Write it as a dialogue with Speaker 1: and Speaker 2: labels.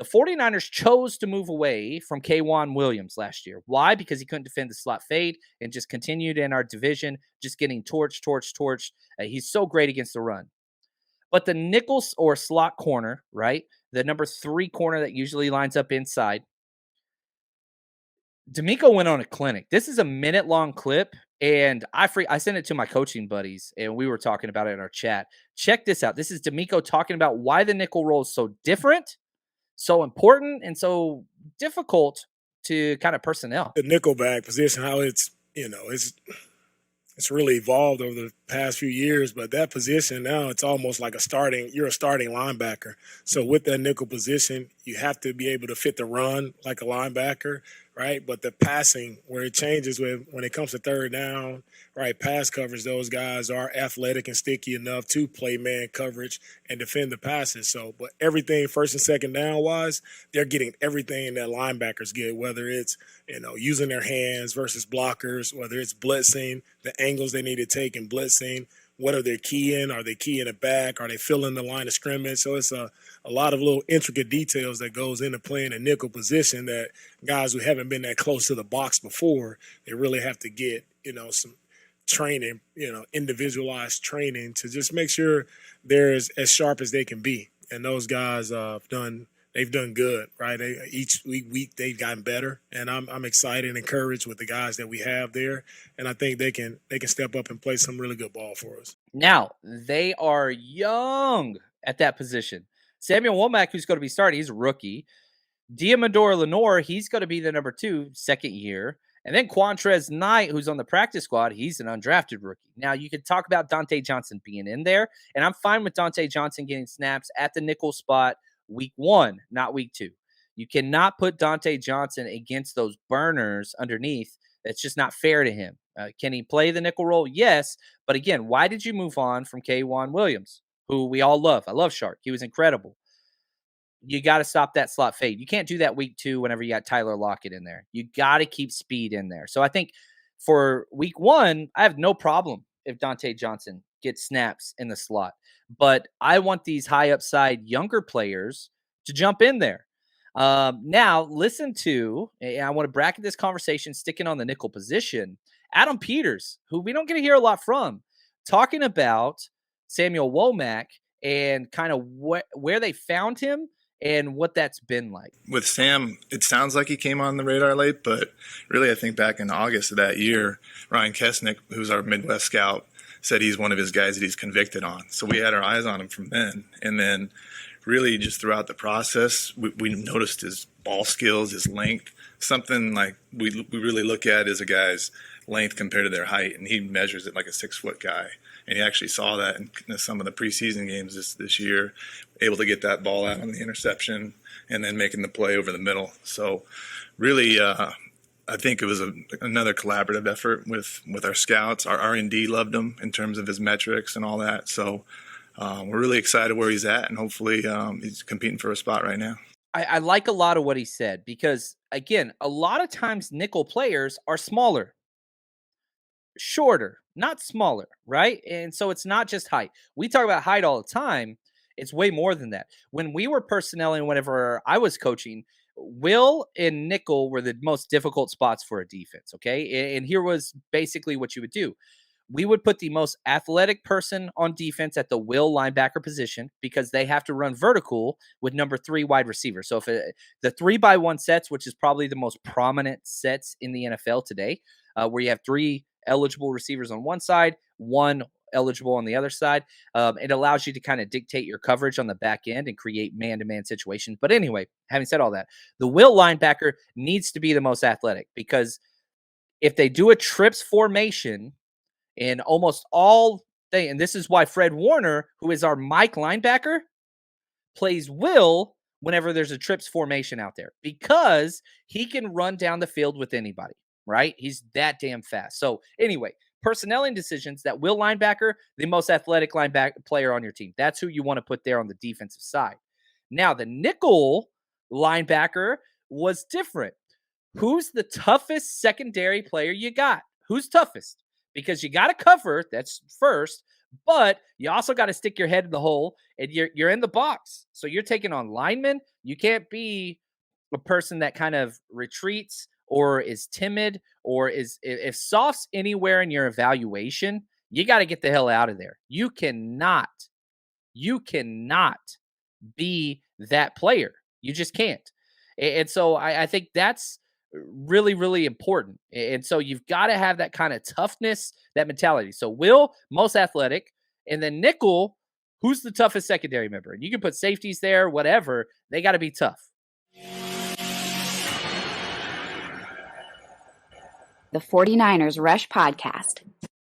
Speaker 1: The 49ers chose to move away from K'Wan Williams last year. Why? Because he couldn't defend the slot fade and just continued in our division, just getting torched. He's so great against the run. But the nickels or slot corner, right? The number 3 corner that usually lines up inside. D'Amico went on a clinic. This is a minute-long clip, and I sent it to my coaching buddies, and we were talking about it in our chat. Check this out. This is D'Amico talking about why the nickel roll is so different, so important, and so difficult to kind of personnel.
Speaker 2: The nickelback position, how it's really evolved over the past few years, but that position now it's almost like you're a starting linebacker. So with that nickel position, you have to be able to fit the run like a linebacker, right? But the passing, where it changes when it comes to third down, right? Pass coverage, those guys are athletic and sticky enough to play man coverage and defend the passes. So, but everything first and second down wise, they're getting everything that linebackers get, whether it's, using their hands versus blockers, whether it's blitzing, the angles they need to take in blitzing, what are they keying? Are they keying it back? Are they filling the line of scrimmage? So it's a lot of little intricate details that goes into playing a nickel position that guys who haven't been that close to the box before, they really have to get, some training, individualized training to just make sure they're as sharp as they can be. And those guys they've done good, right? Each week they've gotten better, and I'm excited and encouraged with the guys that we have there, and I think they can step up and play some really good ball for us.
Speaker 1: Now, they are young at that position. Samuel Womack, who's going to be starting, he's a rookie. Diamador Lenore, he's going to be the number 2, second year. And then Quantrez Knight, who's on the practice squad, he's an undrafted rookie. Now, you could talk about Dante Johnson being in there, and I'm fine with Dante Johnson getting snaps at the nickel spot week 1, not week 2. You cannot put Dante Johnson against those burners underneath. That's just not fair to him. Can he play the nickel role? Yes. But again, why did you move on from K'Wan Williams, who we all love? I love Shark. He was incredible. You got to stop that slot fade. You can't do that week 2 whenever you got Tyler Lockett in there. You got to keep speed in there. So I think for week 1, I have no problem if Dante Johnson gets snaps in the slot. But I want these high upside younger players to jump in there. Now, listen to, and I want to bracket this conversation sticking on the nickel position, Adam Peters, who we don't get to hear a lot from, talking about Samuel Womack and kind of where they found him and what that's been like.
Speaker 3: With Sam, it sounds like he came on the radar late, but really I think back in August of that year, Ryan Kesnick, who's our Midwest scout, said he's one of his guys that he's convicted on. So we had our eyes on him from then. And then really just throughout the process, we noticed his ball skills, his length, something like we really look at as a guy's length compared to their height. And he measures it like a 6-foot guy. And he actually saw that in some of the preseason games this year, able to get that ball out on the interception and then making the play over the middle. So really, I think it was another collaborative effort with our scouts. Our R&D loved him in terms of his metrics and all that. So we're really excited where he's at, and hopefully he's competing for a spot right now.
Speaker 1: I like a lot of what he said because, again, a lot of times nickel players are smaller, shorter, not smaller, right? And so it's not just height. We talk about height all the time. It's way more than that. When we were personnel, whenever I was coaching, Will and nickel were the most difficult spots for a defense, okay? And here was basically what you would do. We would put the most athletic person on defense at the will linebacker position because they have to run vertical with number 3 wide receiver. So if the 3-by-1 sets, which is probably the most prominent sets in the NFL today, where you have 3 eligible receivers on one side, 1 eligible on the other side. It allows you to kind of dictate your coverage on the back end and create man-to-man situations. But anyway, having said all that, the will linebacker needs to be the most athletic because if they do a trips formation in almost all things, and this is why Fred Warner, who is our Mike linebacker, plays will whenever there's a trips formation out there because he can run down the field with anybody, right? He's that damn fast. So anyway, personnel decisions, that will linebacker, the most athletic linebacker player on your team. That's who you want to put there on the defensive side. Now, the nickel linebacker was different. Who's the toughest secondary player you got? Who's toughest? Because you got to cover, that's first, But you also got to stick your head in the hole, and you're in the box. So you're taking on linemen. You can't be a person that kind of retreats or is timid or is if soft's anywhere in your evaluation, you got to get the hell out of there. You cannot be that player. You just can't. And so I think that's really, really important. And so you've got to have that kind of toughness, that mentality. So Will, most athletic, and then nickel, who's the toughest secondary member? And you can put safeties there, whatever. They got to be tough.
Speaker 4: The 49ers Rush Podcast.